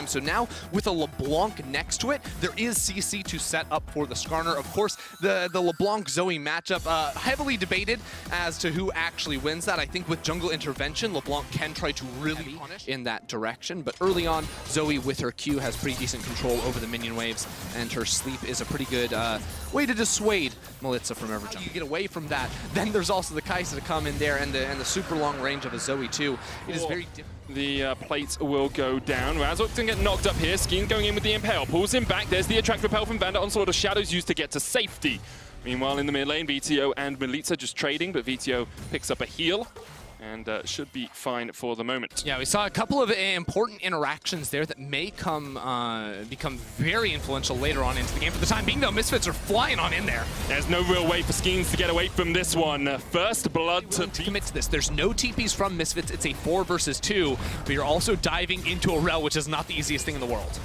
So now with a LeBlanc next to it, there is CC to set up for the Skarner. Of course, the LeBlanc-Zoe matchup, heavily debated as to who actually wins that. I think with jungle intervention, LeBlanc can try to really punish in that direction. But early on, Zoe with her Q has pretty decent control over the minion waves, and her sleep is a pretty good way to dissuade Melitza from ever jumping. You get away from that. Then there's also the KaiSser to come in there, and the super long range of a Zoe too. It is very different. The plates will go down. Razork can get knocked up here. Skeen going in with the Impale. Pulls him back. There's the Attract Repel from Vander. Onslaught of Shadows used to get to safety. Meanwhile, in the mid lane, VTO and Melitza just trading, but VTO picks up a heal and should be fine for the moment. Yeah, we saw a couple of important interactions there that may become very influential later on into the game. For the time being, though, Misfits are flying on in there. There's no real way for Skeens to get away from this one. First blood to commit to this. There's no TPs from Misfits. It's a 4 versus 2, but you're also diving into a rel, which is not the easiest thing in the world.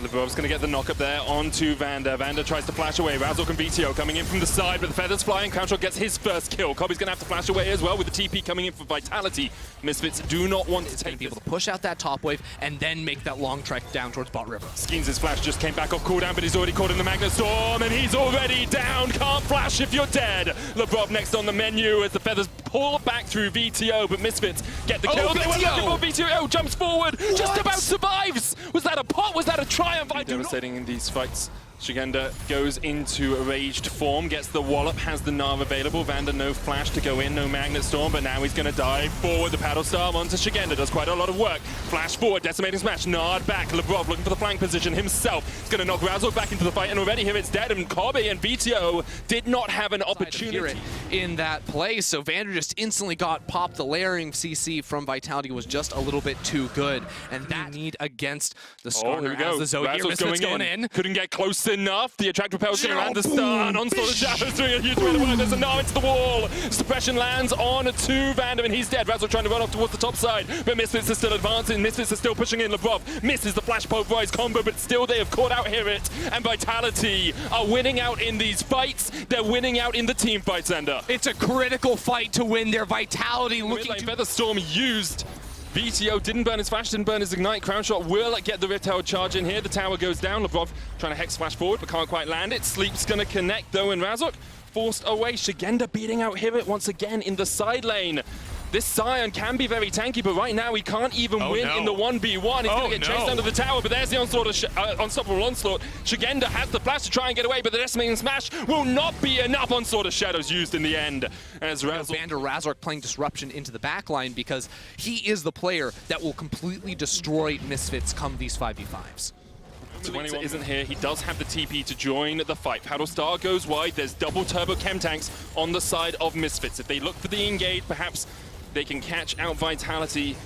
Lebrov's going to get the knock up there onto Vander. Vander tries to flash away. Razork and VTO coming in from the side, but the feathers flying. Crownshot gets his first kill. Kobe's going to have to flash away as well with the TP coming in for Vitality. Misfits do not want to take be able to push out that top wave and then make that long trek down towards bot river. Skeens' flash just came back off cooldown, but he's already caught in the Magnet Storm, and he's already down. Can't flash if you're dead. Lebrov next on the menu as the feathers pull back through VTO, but Misfits get the kill. They were looking for VTO. Jumps forward, just about survives. Was that a pot? Was that a triumph? I do not in these fights. Shigenda goes into a raged form, gets the wallop, has the Nav available. Vander no flash to go in, no Magnet Storm, but now he's going to dive forward. The paddle star onto Shigenda, does quite a lot of work. Flash forward, decimating smash, Nard back. Lebrov looking for the flank position himself. He's going to knock Razork back into the fight, and already here it's dead. And Kobe and VTO did not have an opportunity in that play, so Vander just instantly got popped. The layering CC from Vitality was just a little bit too good, and that need against the Skarner as the Zoe here. Misfits going in. Couldn't get close enough. The Attract Repel is going to land the stun. Onslaught of Shadows doing a huge amount of work. There's a Gnar into the wall. Suppression lands on to Vander, and he's dead. Razork trying to run off towards the top side, but Misfits are still advancing. Misfits are still pushing in. Lebrov misses the flash pulverize combo, but still they have caught out Hirit, and Vitality are winning out in these fights. They're winning out in the team fights, Ender. It's a critical fight to win their Vitality looking to... Feather Storm used. VTO didn't burn his flash, didn't burn his ignite. Crownshot will get the Rift Tower charge in here. The tower goes down. Lebrov trying to hex flash forward, but can't quite land it. Sleep's going to connect, though, and Razork forced away. Shigenda beating out Hirit once again in the side lane. This Scion can be very tanky, but right now he can't even win in the 1v1. He's going to get chased under the tower, but there's the onslaught of Unstoppable Onslaught. Shigenda has the flash to try and get away, but the Decimating Smash will not be enough. Onslaught of Shadows used in the end. As Vander Razork playing Disruption into the backline because he is the player that will completely destroy Misfits come these 5v5s. 21 isn't here. He does have the TP to join the fight. Paddle Star goes wide. There's double turbo chem tanks on the side of Misfits. If they look for the engage, perhaps they can catch out Vitality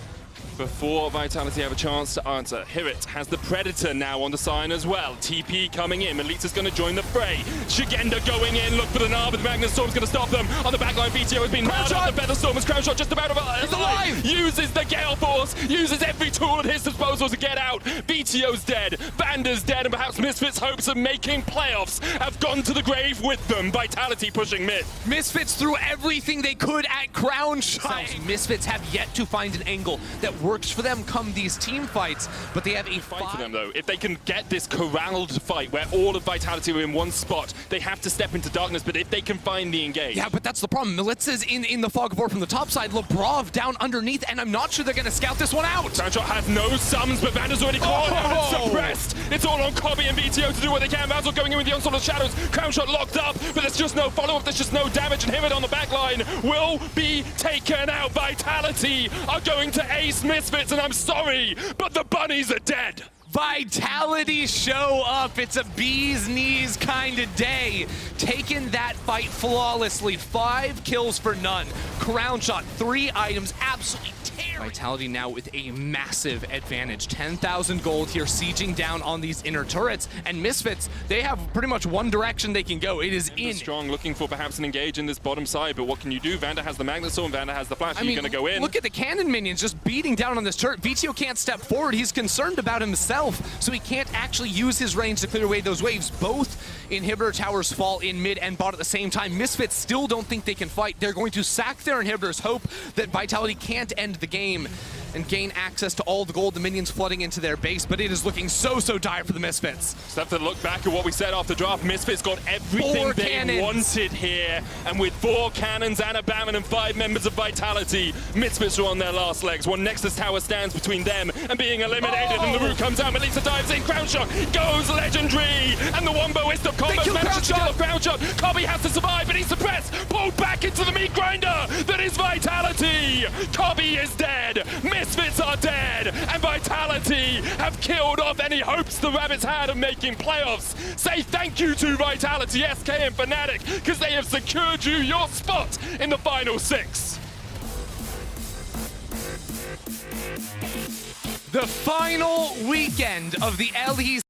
before Vitality have a chance to answer. Hirit has the Predator now on the sign as well. TP coming in. Melitza's going to join the fray. Shigenda going in. Look for the Gnar, but the Magnet Storm's going to stop them. On the backline, VTO has been nailed up. The Feather Storm is Crownshot just about alive. Uses the Gale Force. Uses every tool at his disposal to get out. VTO's dead. Vander's dead. And perhaps Misfits' hopes of making playoffs have gone to the grave with them. Vitality pushing mid. Misfits threw everything they could at Crownshot. Misfits have yet to find an angle that works for them come these team fights, but they have a fight for them though. If they can get this corralled fight where all of Vitality are in one spot, they have to step into darkness, but if they can find the engage. Yeah, but that's the problem. Melitza's in the fog of war from the top side, Lebrov down underneath, and I'm not sure they're going to scout this one out. Crownshot has no summons, but Vander's already caught and suppressed. It's all on Kobe and VTO to do what they can. Razork going in with the Onslaught of Shadows. Crownshot locked up, but there's just no follow-up, there's just no damage, and Hirit on the backline will be taken out. Vitality are going to ace Misfits, and I'm sorry, but the bunnies are dead. Vitality show up. It's a bee's knees kind of day. Taking that fight flawlessly. 5 kills for none. Crownshot, 3 items, absolutely tearing. Vitality now with a massive advantage. 10,000 gold here, sieging down on these inner turrets. And Misfits, they have pretty much one direction they can go. It is in. Strong, looking for perhaps an engage in this bottom side, but what can you do? Vander has the Magnet Storm, Vander has the flash. Are you going to go in? Look at the cannon minions just beating down on this turret. VTO can't step forward. He's concerned about himself, so he can't actually use his range to clear away those waves. Both inhibitor towers fall in mid and bot at the same time. Misfits still don't think they can fight. They're going to sack their inhibitors, hope that Vitality can't end the game. and gain access to all the gold, the minions flooding into their base, but it is looking so dire for the Misfits. Just have to look back at what we said after draft. Misfits got everything they wanted here, and with 4 cannons and a Baron and 5 members of Vitality, Misfits are on their last legs. One Nexus tower stands between them and being eliminated, and the root comes out. Melissa dives in, Crown Shot goes legendary, and the Womboist of combos manages to kill Crown Shot. Kobe has to survive, but he's suppressed, pulled back into the meat grinder that is Vitality. Kobe is dead, Misfits are dead, and Vitality have killed off any hopes the Rabbits had of making playoffs. Say thank you to Vitality, SK and Fnatic, because they have secured you your spot in the final 6. The final weekend of the LEC